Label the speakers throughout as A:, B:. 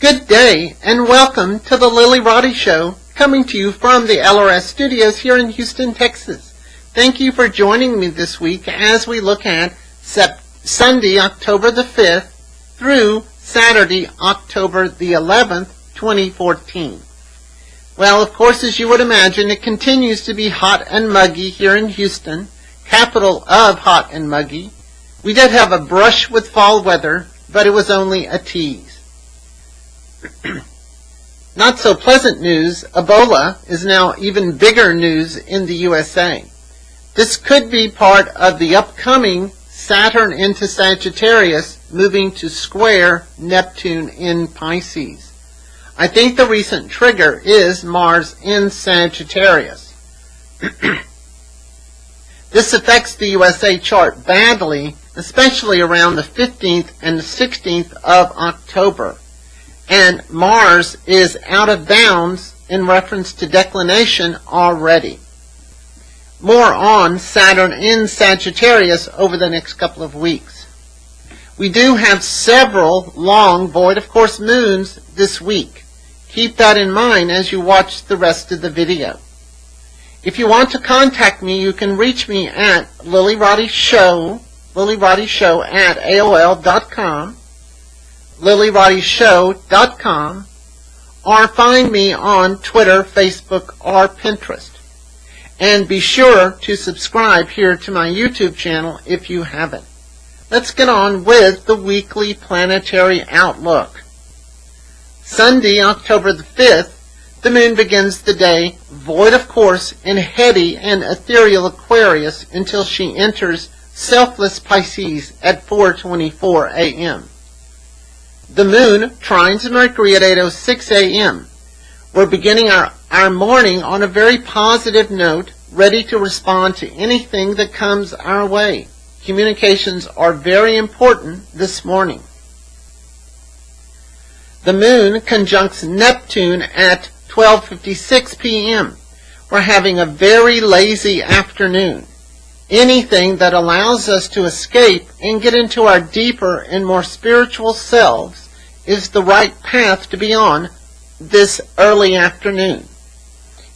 A: Good day, and welcome to the Lilly Roddy Show, coming to you from the LRS studios here in Houston, Texas. Thank you for joining me this week as we look at Sunday, October the 5th through Saturday, October the 11th, 2014. Well, of course, as you would imagine, it continues to be hot and muggy here in Houston, capital of hot and muggy. We did have a brush with fall weather, but it was only a tease. Not so pleasant news, Ebola is now even bigger news in the USA. This could be part of the upcoming Saturn into Sagittarius moving to square Neptune in Pisces. I think the recent trigger is Mars in Sagittarius. This affects the USA chart badly, especially around the 15th and the 16th of October. And Mars is out of bounds in reference to declination already. More on Saturn in Sagittarius over the next couple of weeks. We do have several long void of course moons this week. Keep that in mind as you watch the rest of the video. If you want to contact me, you can reach me at Lillyroddyshow at AOL.com, Lillyroddyshow.com, or find me on Twitter, Facebook, or Pinterest. And be sure to subscribe here to my YouTube channel if you haven't. Let's get on with the weekly planetary outlook. Sunday, October the 5th, the moon begins the day void of course in heady and ethereal Aquarius until she enters selfless Pisces at 4:24 a.m. The moon trines Mercury at 8:06 a.m. We're beginning our morning on a very positive note, ready to respond to anything that comes our way. Communications are very important this morning. The moon conjuncts Neptune at 12:56 p.m. We're having a very lazy afternoon. Anything that allows us to escape and get into our deeper and more spiritual selves is the right path to be on this early afternoon.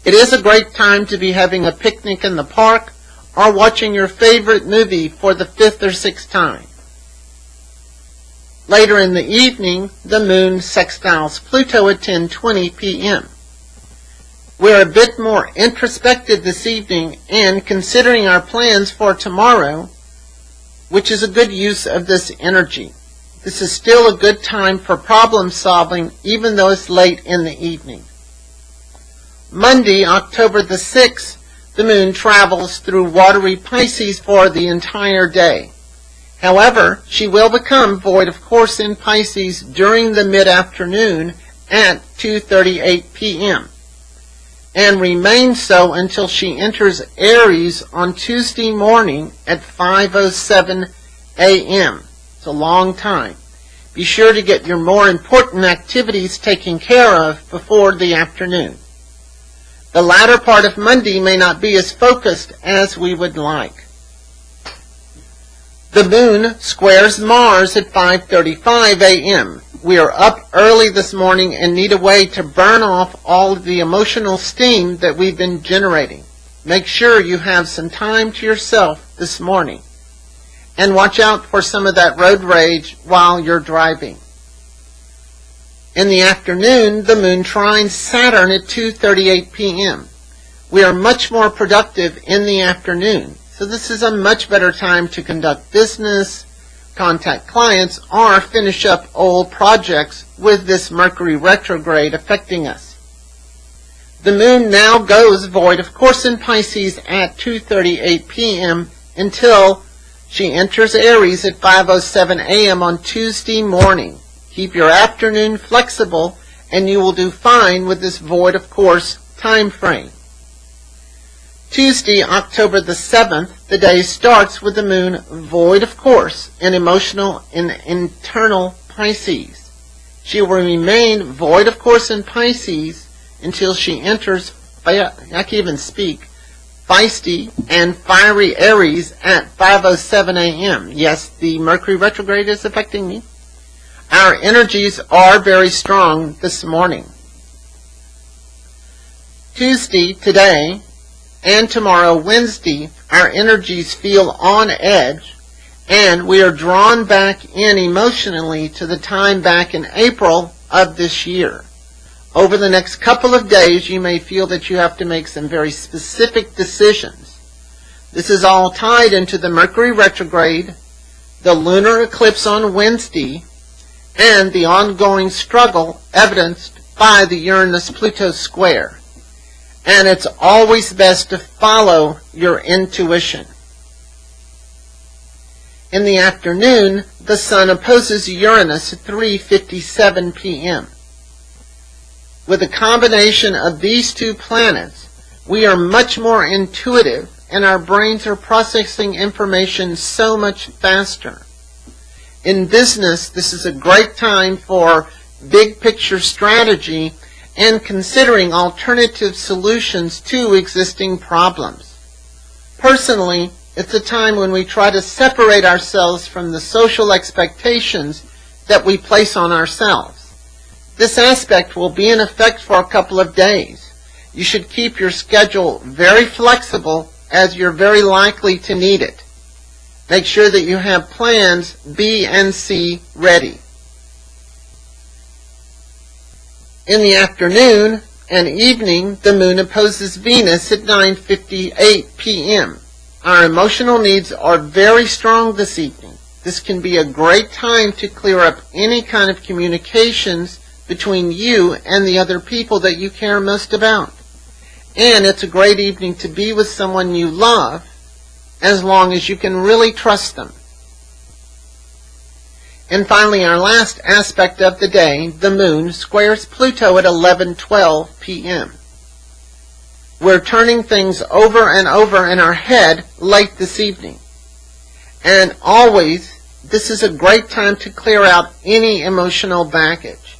A: It is a great time to be having a picnic in the park or watching your favorite movie for the 5th or 6th time. Later in the evening, the moon sextiles Pluto at 10:20 p.m. We're a bit more introspective this evening and considering our plans for tomorrow, which is a good use of this energy. This is still a good time for problem solving, even though it's late in the evening. Monday, October the 6th, the moon travels through watery Pisces for the entire day. However, she will become void of course in Pisces during the mid-afternoon at 2:38 p.m. and remain so until she enters Aries on Tuesday morning at 5:07 a.m. It's a long time. Be sure to get your more important activities taken care of before the afternoon. The latter part of Monday may not be as focused as we would like. The moon squares Mars at 5:35 a.m. We are up early this morning and need a way to burn off all of the emotional steam that we've been generating. Make sure you have some time to yourself this morning. And watch out for some of that road rage while you're driving. In the afternoon, the moon trines Saturn at 2:38 p.m. We are much more productive in the afternoon, so this is a much better time to conduct business, contact clients, or finish up old projects with this Mercury retrograde affecting us. The moon now goes void of course in Pisces at 2:38 p.m. until she enters Aries at 5:07 a.m. on Tuesday morning. Keep your afternoon flexible and you will do fine with this void of course time frame. Tuesday, October the 7th, the day starts with the moon void of course in emotional and internal Pisces. She will remain void of course in Pisces until she enters, I can't even speak, feisty and fiery Aries at 5:07 a.m. Yes, the Mercury retrograde is affecting me. our energies are very strong this morning. Tuesday, today, and tomorrow, Wednesday, our energies feel on edge, and we are drawn back in emotionally to the time back in April of this year. Over the next couple of days, you may feel that you have to make some very specific decisions. This is all tied into the Mercury retrograde, the lunar eclipse on Wednesday, and the ongoing struggle evidenced by the Uranus-Pluto square. And it's always best to follow your intuition. In the afternoon, the Sun opposes Uranus at 3:57 p.m. With a combination of these two planets, we are much more intuitive and our brains are processing information so much faster. In business, this is a great time for big picture strategy and considering alternative solutions to existing problems. Personally, it's a time when we try to separate ourselves from the social expectations that we place on ourselves. This aspect will be in effect for a couple of days. You should keep your schedule very flexible as you're very likely to need it. Make sure that you have plans B and C ready. In the afternoon and evening, the Moon opposes Venus at 9:58 p.m. Our emotional needs are very strong this evening. This can be a great time to clear up any kind of communications between you and the other people that you care most about. And it's a great evening to be with someone you love, as long as you can really trust them. And finally, our last aspect of the day, the Moon squares Pluto at 11:12 p.m. We're turning things over and over in our head late this evening. And always, this is a great time to clear out any emotional baggage.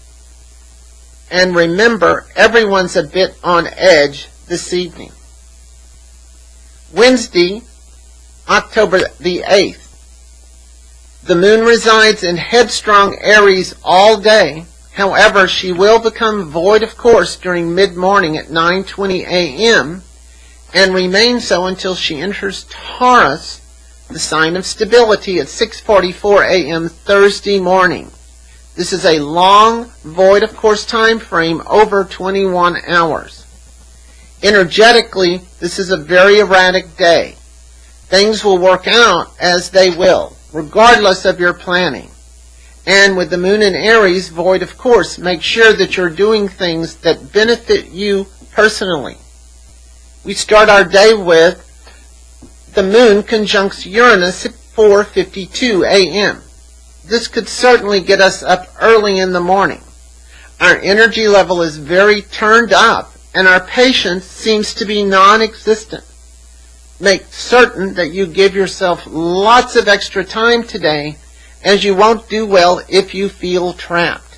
A: And remember, everyone's a bit on edge this evening. Wednesday, October the 8th. The Moon resides in headstrong Aries all day. However, she will become void of course during mid-morning at 9:20 a.m. and remain so until she enters Taurus, the sign of stability, at 6:44 a.m. Thursday morning. This is a long void of course time frame, over 21 hours. Energetically, this is a very erratic day. Things will work out as they will, regardless of your planning. And with the Moon in Aries, void of course, make sure that you're doing things that benefit you personally. We start our day with the Moon conjuncts Uranus at 4:52 a.m. This could certainly get us up early in the morning. Our energy level is very turned up, and our patience seems to be non-existent. Make certain that you give yourself lots of extra time today, as you won't do well if you feel trapped.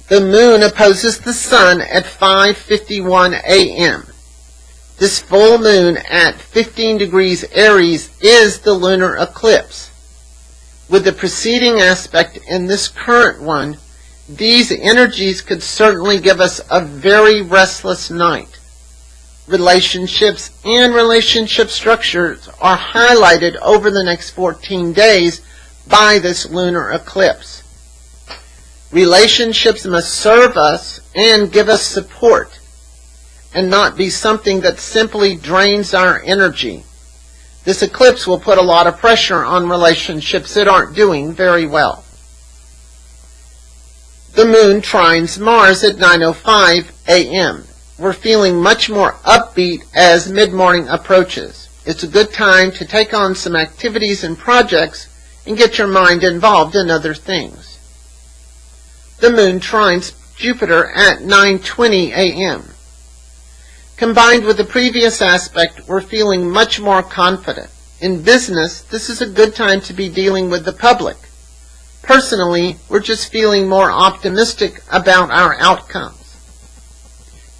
A: The Moon opposes the Sun at 5:51 a.m. This full moon at 15 degrees Aries is the lunar eclipse. With the preceding aspect in this current one, these energies could certainly give us a very restless night. Relationships and relationship structures are highlighted over the next 14 days by this lunar eclipse. Relationships must serve us and give us support, and not be something that simply drains our energy. This eclipse will put a lot of pressure on relationships that aren't doing very well. The Moon trines Mars at 9:05 a.m. We're feeling much more upbeat as mid-morning approaches. It's a good time to take on some activities and projects and get your mind involved in other things. The Moon trines Jupiter at 9:20 a.m. Combined with the previous aspect, we're feeling much more confident. In business, this is a good time to be dealing with the public. Personally, we're just feeling more optimistic about our outcomes.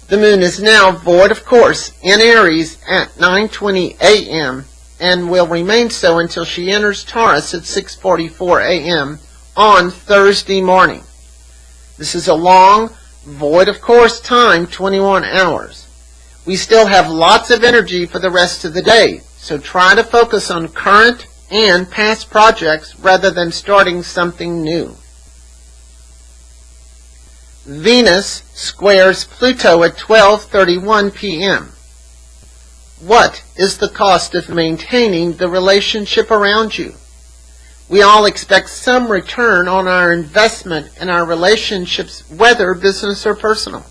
A: The Moon is now void of course in Aries at 9:20 a.m. and will remain so until she enters Taurus at 6:44 a.m. on Thursday morning. This is a long, void of course time, 21 hours. We still have lots of energy for the rest of the day, so try to focus on current and past projects rather than starting something new. Venus squares Pluto at 12:31 p.m. What is the cost of maintaining the relationship around you? We all expect some return on our investment in our relationships, whether business or personal.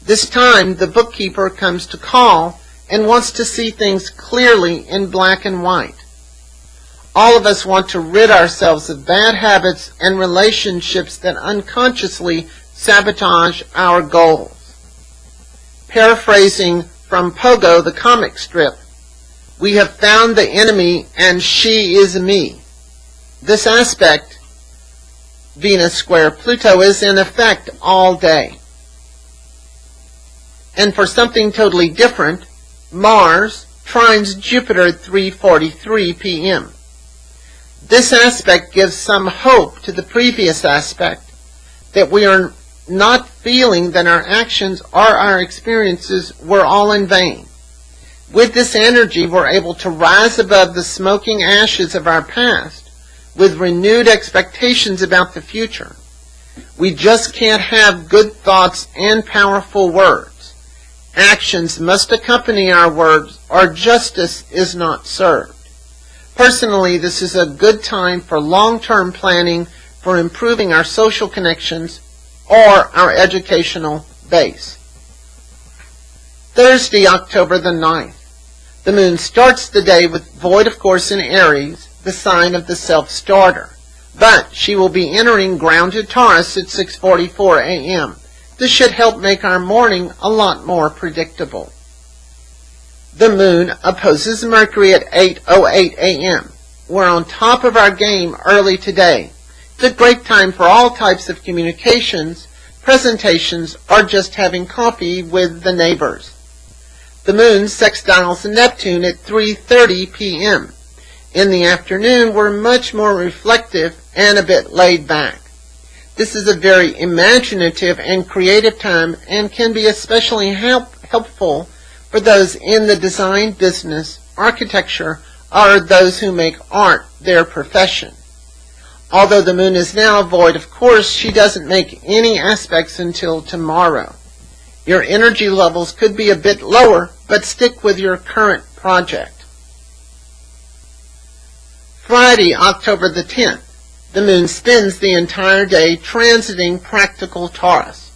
A: This time, the bookkeeper comes to call and wants to see things clearly in black and white. All of us want to rid ourselves of bad habits and relationships that unconsciously sabotage our goals. Paraphrasing from Pogo the comic strip, we have found the enemy and she is me. This aspect, Venus square Pluto, is in effect all day. And for something totally different, Mars trines Jupiter at 3:43 p.m. This aspect gives some hope to the previous aspect, that we are not feeling that our actions or our experiences were all in vain. With this energy, we're able to rise above the smoking ashes of our past with renewed expectations about the future. We just can't have good thoughts and powerful words. Actions must accompany our words, or justice is not served. Personally, this is a good time for long-term planning for improving our social connections or our educational base. Thursday, October the 9th. The moon starts the day with void of course in Aries, the sign of the self-starter. But she will be entering grounded Taurus at 6:44 a.m. This should help make our morning a lot more predictable. The moon opposes Mercury at 8:08 a.m. We're on top of our game early today. It's a great time for all types of communications, presentations, or just having coffee with the neighbors. The moon sextiles Neptune at 3:30 p.m. In the afternoon, we're much more reflective and a bit laid back. This is a very imaginative and creative time and can be especially helpful for those in the design business, architecture, or those who make art their profession. Although the moon is now void of course, she doesn't make any aspects until tomorrow. Your energy levels could be a bit lower, but stick with your current project. Friday, October the 10th. The moon spends the entire day transiting practical Taurus.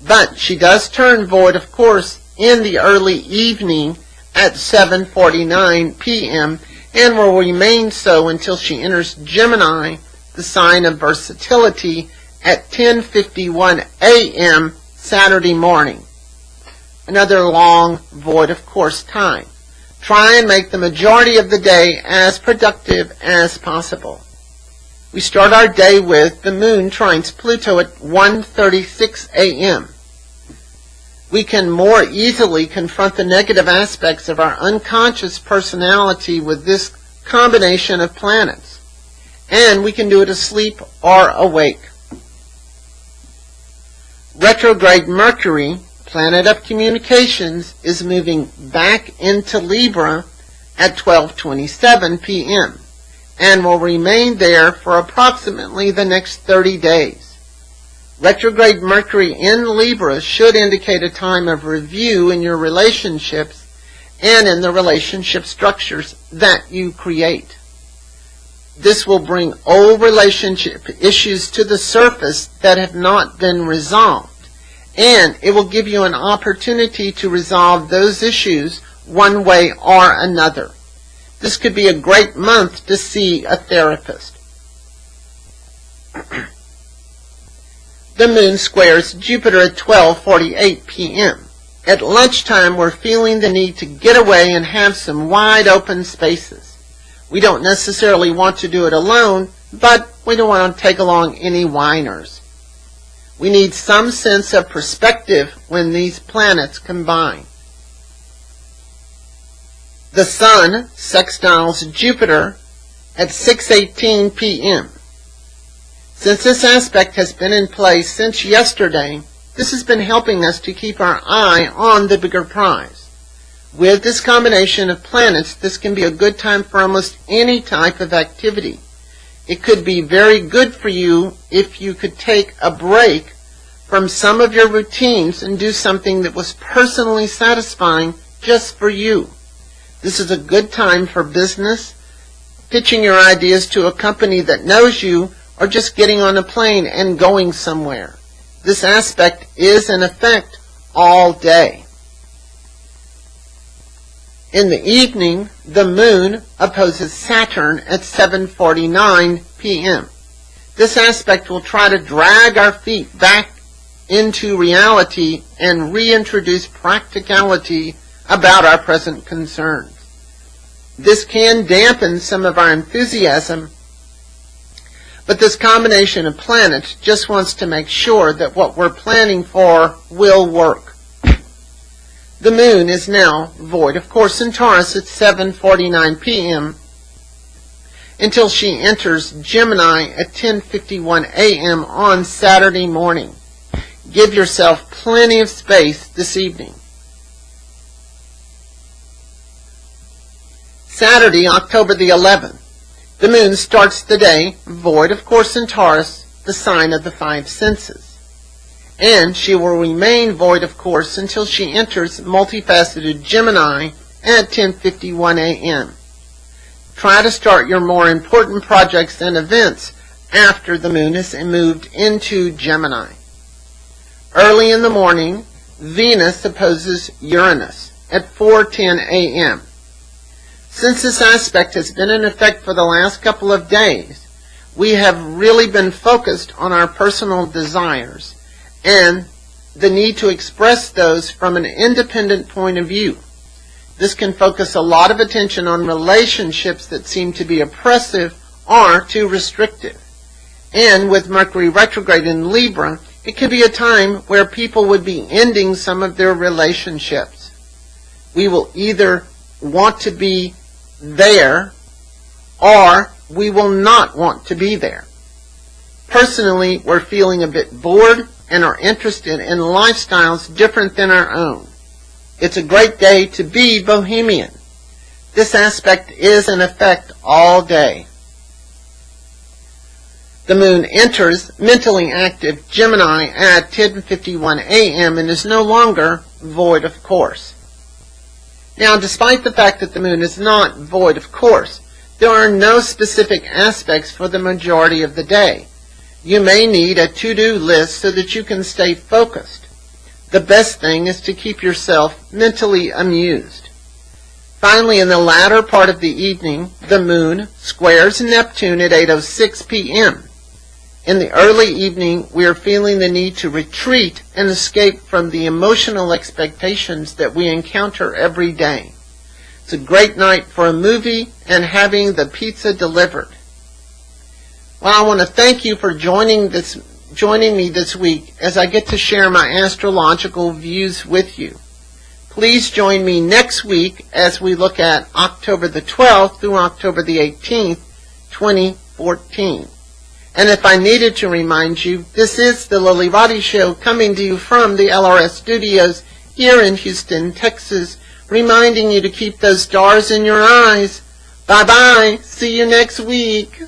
A: But she does turn void of course in the early evening at 7:49 p.m. and will remain so until she enters Gemini, the sign of versatility, at 10:51 a.m. Saturday morning. Another long void of course time. Try and make the majority of the day as productive as possible. We start our day with the moon trines Pluto at 1:36 a.m. We can more easily confront the negative aspects of our unconscious personality with this combination of planets, and we can do it asleep or awake. Retrograde Mercury, planet of communications, is moving back into Libra at 12:27 p.m. and will remain there for approximately the next 30 days. Retrograde Mercury in Libra should indicate a time of review in your relationships and in the relationship structures that you create. This will bring old relationship issues to the surface that have not been resolved, and it will give you an opportunity to resolve those issues one way or another. This could be a great month to see a therapist. The moon squares Jupiter at 12:48 p.m. At lunchtime, we're feeling the need to get away and have some wide open spaces. We don't necessarily want to do it alone, but we don't want to take along any whiners. We need some sense of perspective when these planets combine. The Sun sextiles Jupiter at 6:18 p.m. Since this aspect has been in place since yesterday, this has been helping us to keep our eye on the bigger prize. With this combination of planets, this can be a good time for almost any type of activity. It could be very good for you if you could take a break from some of your routines and do something that was personally satisfying just for you. This is a good time for business, pitching your ideas to a company that knows you, or just getting on a plane and going somewhere. This aspect is in effect all day. In the evening, the Moon opposes Saturn at 7:49 p.m. This aspect will try to drag our feet back into reality and reintroduce practicality about our present concerns. This can dampen some of our enthusiasm, but this combination of planets just wants to make sure that what we're planning for will work. The Moon is now void of course in Taurus at 7:49 p.m. until she enters Gemini at 10:51 a.m. on Saturday morning. Give yourself plenty of space this evening. Saturday, October the 11th. The Moon starts the day void of course in Taurus, the sign of the five senses. And she will remain void of course until she enters multifaceted Gemini at 10:51 a.m. Try to start your more important projects and events after the Moon has moved into Gemini. Early in the morning, Venus opposes Uranus at 4:10 a.m. Since this aspect has been in effect for the last couple of days, we have really been focused on our personal desires and the need to express those from an independent point of view. This can focus a lot of attention on relationships that seem to be oppressive or too restrictive. And with Mercury retrograde in Libra, it could be a time where people would be ending some of their relationships. We will either want to be there or we will not want to be there. Personally, we're feeling a bit bored and are interested in lifestyles different than our own. It's a great day to be bohemian. This aspect is in effect all day. The Moon enters mentally active Gemini at 10:51 a.m. and is no longer void of course. Now, despite the fact that the Moon is not void of course, there are no specific aspects for the majority of the day. You may need a to-do list so that you can stay focused. The best thing is to keep yourself mentally amused. Finally, in the latter part of the evening, the Moon squares Neptune at 8:06 p.m. In the early evening, we are feeling the need to retreat and escape from the emotional expectations that we encounter every day. It's a great night for a movie and having the pizza delivered. Well, I want to thank you for joining me this week as I get to share my astrological views with you. Please join me next week as we look at October the 12th through October the 18th, 2014. And if I needed to remind you, this is the Lilly Roddy Show coming to you from the LRS studios here in Houston, Texas, reminding you to keep those stars in your eyes. Bye-bye. See you next week.